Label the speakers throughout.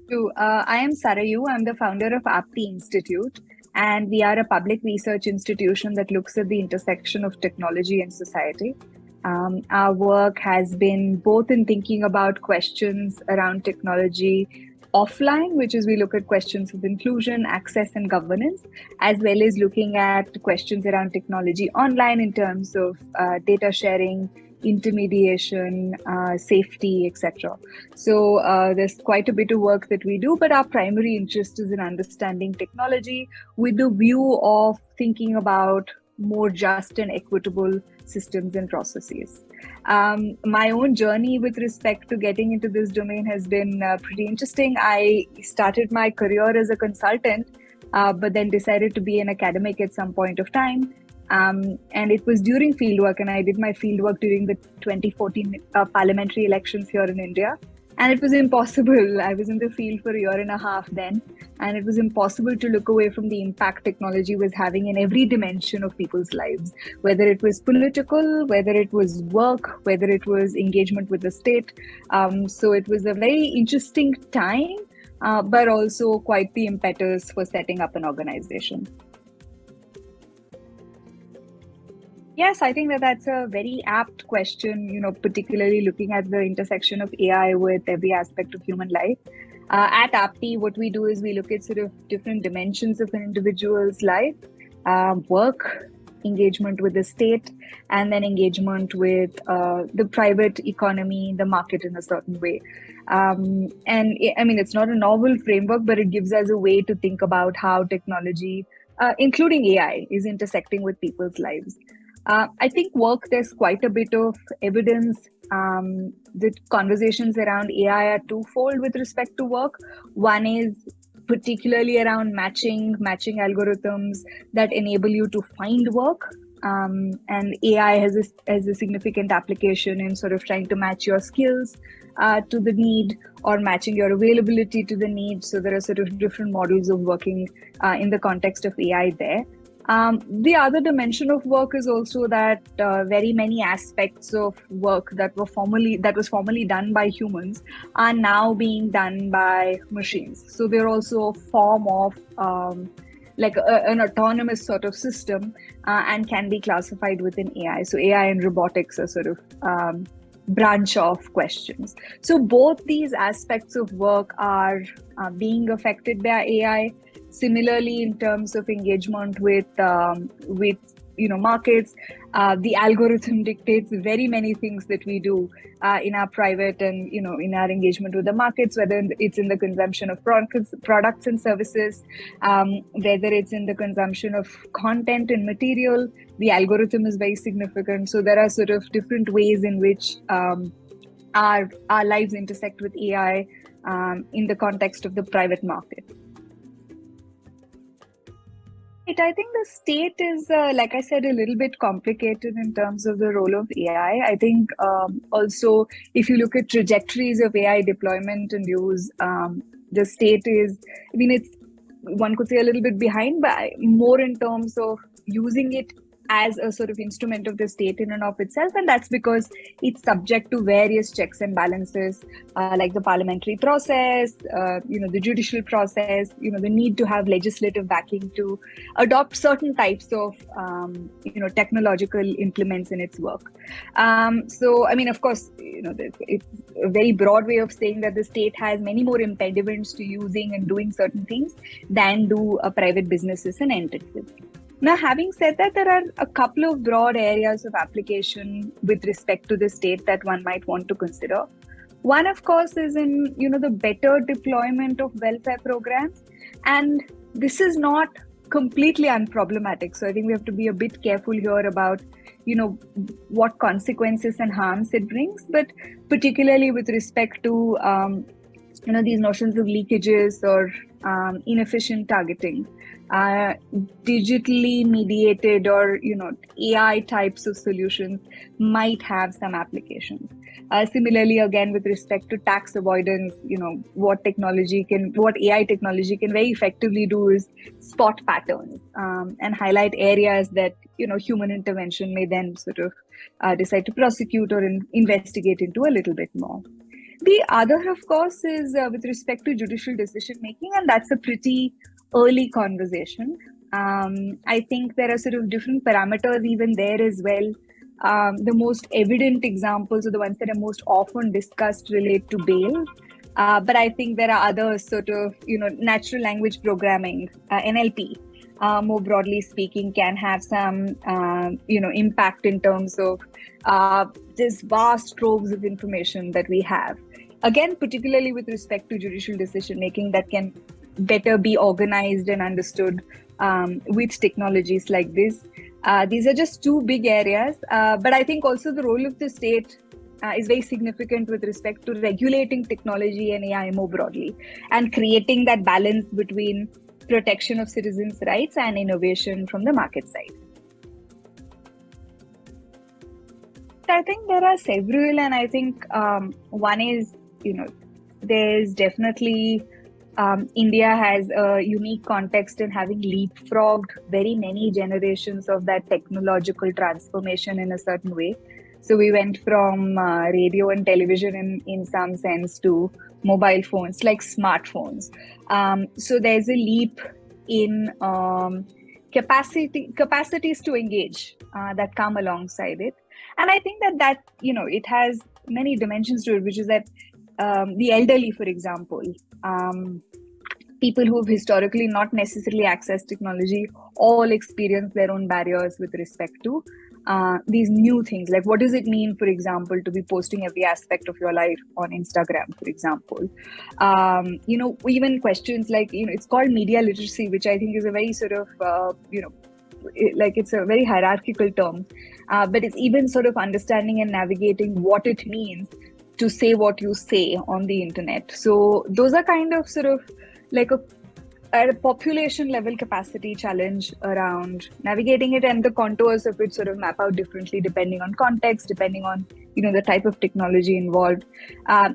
Speaker 1: I am Sarayu. I'm the founder of Aapti Institute, and we are a public research institution that looks at the intersection of technology and society. Our work has been both in thinking about questions around technology offline, which is we look at questions of inclusion, access, and governance, as well as looking at questions around technology online in terms of data sharing, intermediation, safety, etc. So there's quite a bit of work that we do, but our primary interest is in understanding technology with the view of thinking about more just and equitable systems and processes. My own journey with respect to getting into this domain has been pretty interesting. I started my career as a consultant, but then decided to be an academic at some point of time. And it was during fieldwork, and I did my fieldwork during the 2014 parliamentary elections here in India. And it was impossible. I was in the field for a year and a half then, and it was impossible to look away from the impact technology was having in every dimension of people's lives, whether it was political, whether it was work, whether it was engagement with the state. So it was a very interesting time, but also quite the impetus for setting up an organization. Yes, I think that that's a very apt question, particularly looking at the intersection of AI with every aspect of human life. At Aapti, what we do is we look at sort of different dimensions of an individual's life, work, engagement with the state, and then engagement with the private economy, the market in a certain way. I mean, it's not a novel framework, but it gives us a way to think about how technology, including AI, is intersecting with people's lives. I think work, there's quite a bit of evidence. The conversations around AI are twofold with respect to work. One is particularly around matching algorithms that enable you to find work. And AI has a significant application in sort of trying to match your skills to the need, or matching your availability to the need. So there are sort of different models of working in the context of AI there. The other dimension of work is also that very many aspects of work that was formerly done by humans are now being done by machines. So they're also a form of an autonomous sort of system, and can be classified within AI. So AI and robotics are sort of branch of questions. So both these aspects of work are being affected by AI. Similarly, in terms of engagement with markets, the algorithm dictates very many things that we do in our private and in our engagement with the markets, whether it's in the consumption of products and services, whether it's in the consumption of content and material. The algorithm is very significant. So there are sort of different ways in which our lives intersect with AI in the context of the private market. I think the state is, like I said, a little bit complicated in terms of the role of AI. I think also, if you look at trajectories of AI deployment and use, the state is, I mean, it's, one could say, a little bit behind, but more in terms of using it as a sort of instrument of the state in and of itself. And that's because it's subject to various checks and balances, like the parliamentary process, the judicial process, the need to have legislative backing to adopt certain types of, technological implements in its work. So, I mean, of course, it's a very broad way of saying that the state has many more impediments to using and doing certain things than do private businesses and entities. Now, having said that, there are a couple of broad areas of application with respect to the state that one might want to consider. One, of course, is in the better deployment of welfare programs, and this is not completely unproblematic. So I think we have to be a bit careful here about what consequences and harms it brings, but particularly with respect to these notions of leakages or inefficient targeting. Digitally mediated or AI types of solutions might have some applications. Similarly, again, with respect to tax avoidance, what AI technology can very effectively do is spot patterns and highlight areas that human intervention may then sort of decide to prosecute or investigate into a little bit more. The other, of course, is with respect to judicial decision making, and that's a pretty early conversation. I think there are sort of different parameters even there as well. The most evident examples, or the ones that are most often discussed, relate to bail. But I think there are other sort of, natural language programming, NLP, more broadly speaking, can have some, impact in terms of this vast troves of information that we have. Again, particularly with respect to judicial decision making, that can better be organized and understood with technologies like this. These are just two big areas, but I think also the role of the state is very significant with respect to regulating technology and AI more broadly, and creating that balance between protection of citizens' rights and innovation from the market side. I think there are several, and I think one is, there's definitely India has a unique context in having leapfrogged very many generations of that technological transformation in a certain way. So we went from radio and television in some sense to mobile phones, like smartphones. So there's a leap in capacities to engage that come alongside it. And I think that it has many dimensions to it, which is that the elderly, for example, people who have historically not necessarily accessed technology, all experience their own barriers with respect to these new things. Like, what does it mean, for example, to be posting every aspect of your life on Instagram, for example? Even questions like, it's called media literacy, which I think is a very sort of, it's a very hierarchical term, but it's even sort of understanding and navigating what it means to say what you say on the internet. So those are kind of sort of like a population level capacity challenge around navigating it, and the contours of it sort of map out differently depending on context, depending on the type of technology involved,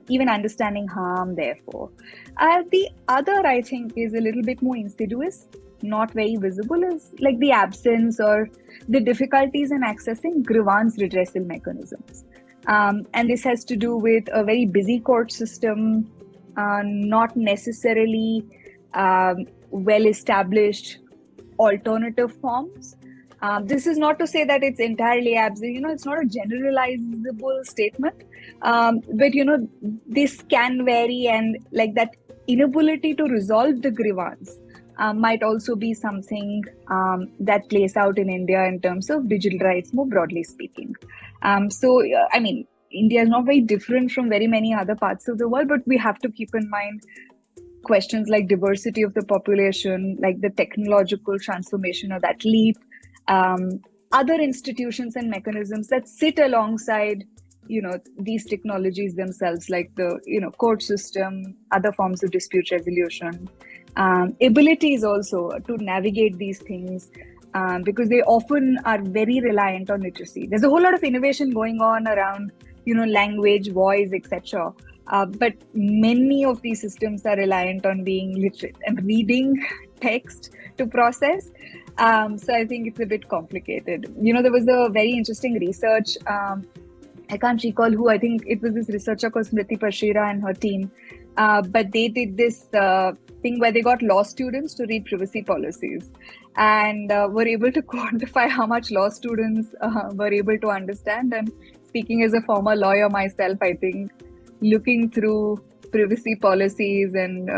Speaker 1: even understanding harm therefore. The other, I think, is a little bit more insidious, not very visible, is like the absence or the difficulties in accessing grievance redressal mechanisms. And this has to do with a very busy court system, not necessarily well-established alternative forms. This is not to say that it's entirely absent. It's not a generalizable statement, but this can vary, and like that inability to resolve the grievance might also be something that plays out in India in terms of digital rights, more broadly speaking. India is not very different from very many other parts of the world, but we have to keep in mind questions like diversity of the population, like the technological transformation or that leap, other institutions and mechanisms that sit alongside, these technologies themselves, like the, court system, other forms of dispute resolution, abilities also to navigate these things, because they often are very reliant on literacy. There's a whole lot of innovation going on around, language, voice, etc. But many of these systems are reliant on being literate and reading text to process. So I think it's a bit complicated. There was a very interesting research. I can't recall who. I think it was this researcher called Smriti Pashira and her team. But they did this thing where they got law students to read privacy policies, and were able to quantify how much law students were able to understand. And speaking as a former lawyer myself, I think looking through privacy policies and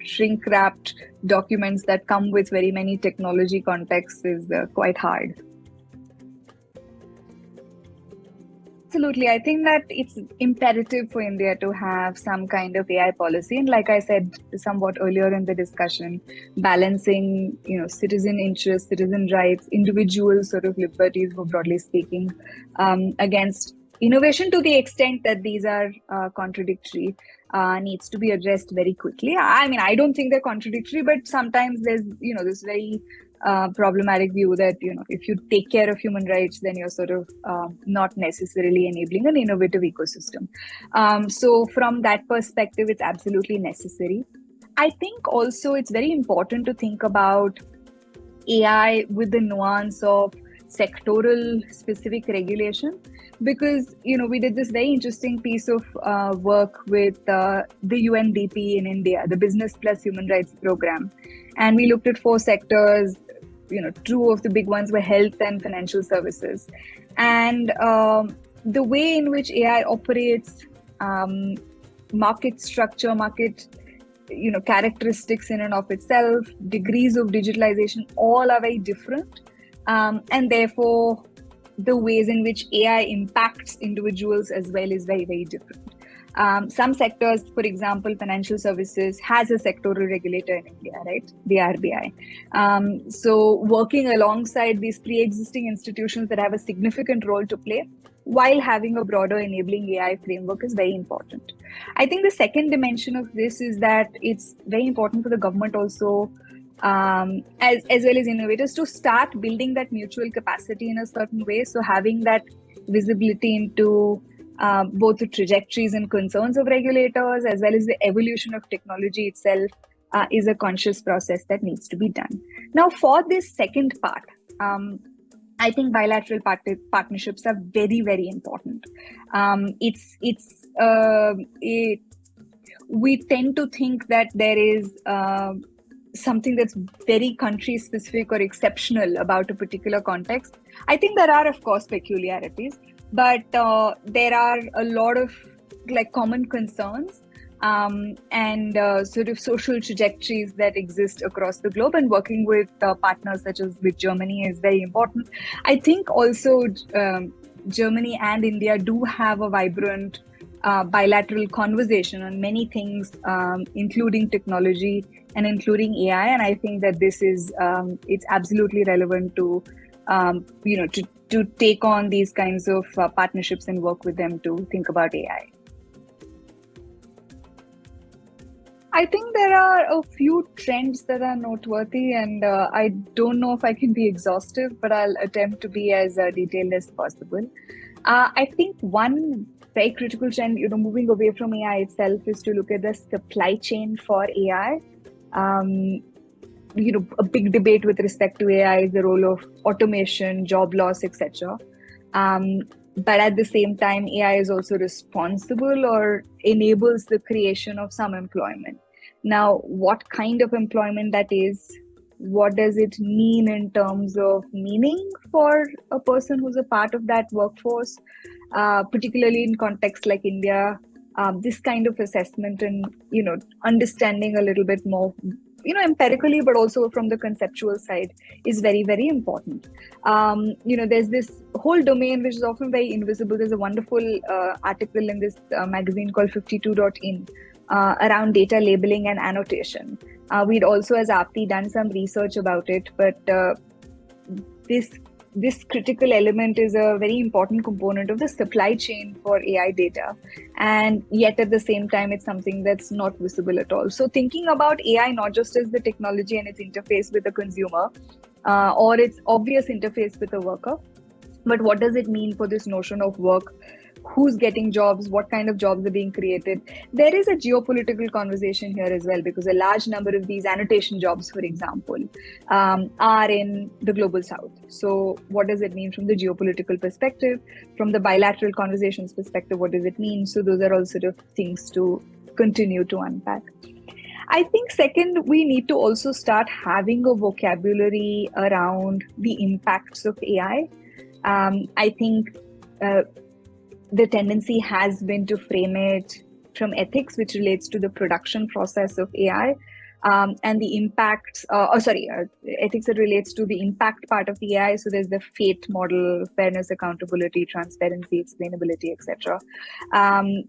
Speaker 1: shrink-wrapped documents that come with very many technology contexts is quite hard. Absolutely. I think that it's imperative for India to have some kind of AI policy. And like I said somewhat earlier in the discussion, balancing, citizen interests, citizen rights, individual sort of liberties, more broadly speaking, against innovation to the extent that these are contradictory, needs to be addressed very quickly. I don't think they're contradictory, but sometimes there's, this very problematic view that, if you take care of human rights, then you're sort of not necessarily enabling an innovative ecosystem. So from that perspective, it's absolutely necessary. I think also it's very important to think about AI with the nuance of sectoral specific regulation, because we did this very interesting piece of work with the UNDP in India, the Business Plus Human Rights Program, and we looked at 4 sectors. Two of the big ones were health and financial services, and the way in which AI operates, market structure, market characteristics in and of itself, degrees of digitalization, all are very different, and therefore the ways in which AI impacts individuals as well is very, very different. Some sectors, for example, financial services has a sectoral regulator in India, right? The RBI. So working alongside these pre-existing institutions that have a significant role to play while having a broader enabling AI framework is very important. I think the second dimension of this is that it's very important for the government also, as well as innovators, to start building that mutual capacity in a certain way. So having that visibility into both the trajectories and concerns of regulators as well as the evolution of technology itself is a conscious process that needs to be done. Now, for this second part, I think bilateral partnerships are very, very important. We tend to think that there is something that's very country specific or exceptional about a particular context. I think there are, of course, peculiarities, but there are a lot of common concerns and sort of social trajectories that exist across the globe, and working with partners such as with Germany is very important. I think also Germany and India do have a vibrant bilateral conversation on many things, including technology and including AI. And I think that this is it's absolutely relevant to to take on these kinds of partnerships and work with them to think about AI. I think there are a few trends that are noteworthy, and I don't know if I can be exhaustive, but I'll attempt to be as detailed as possible. I think one very critical trend, moving away from AI itself, is to look at the supply chain for AI. A big debate with respect to AI is the role of automation, job loss, etc. But at the same time, AI is also responsible or enables the creation of some employment. Now, what kind of employment that is, what does it mean in terms of meaning for a person who's a part of that workforce, particularly in contexts like India, this kind of assessment and, understanding a little bit more, empirically, but also from the conceptual side is very, very important. There's this whole domain which is often very invisible. There's a wonderful article in this magazine called 52.in around data labeling and annotation. We'd also, as Aapti, done some research about it, but this critical element is a very important component of the supply chain for AI data. And yet at the same time, it's something that's not visible at all. So thinking about AI not just as the technology and its interface with the consumer or its obvious interface with the worker, but what does it mean for this notion of work? Who's getting jobs? What kind of jobs are being created? There is a geopolitical conversation here as well, because a large number of these annotation jobs, for example, are in the global south. So what does it mean from the geopolitical perspective? From the bilateral conversations perspective, what does it mean? So those are all sort of things to continue to unpack. I think second, we need to also start having a vocabulary around the impacts of AI. I think the tendency has been to frame it from ethics, which relates to the production process of AI, and the impacts, ethics that relates to the impact part of the AI. So there's the FATE model, fairness, accountability, transparency, explainability, etc.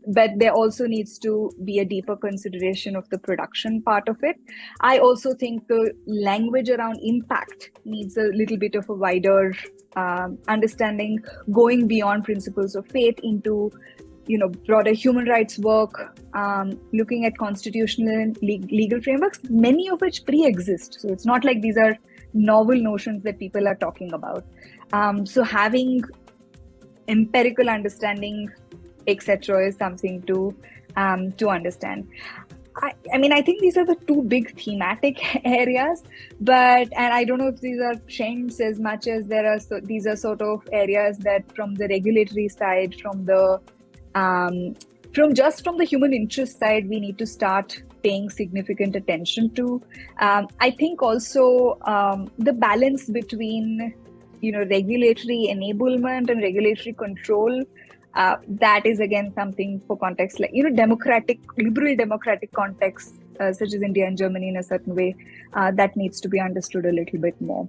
Speaker 1: But there also needs to be a deeper consideration of the production part of it. I also think the language around impact needs a little bit of a wider understanding, going beyond principles of faith into broader human rights work, looking at constitutional and legal frameworks, many of which pre-exist. So it's not like these are novel notions that people are talking about. So having empirical understanding, etc., is something to understand. I mean, I think these are the two big thematic areas, and I don't know if these are trends as much as these are sort of areas that from the regulatory side, um, from the human interest side, we need to start paying significant attention to. I think also the balance between, regulatory enablement and regulatory control. That is again something for context like liberal democratic context such as India and Germany in a certain way that needs to be understood a little bit more.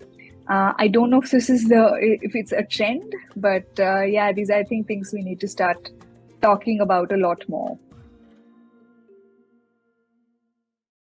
Speaker 1: I don't know if if it's a trend, but yeah, these I think things we need to start talking about a lot more.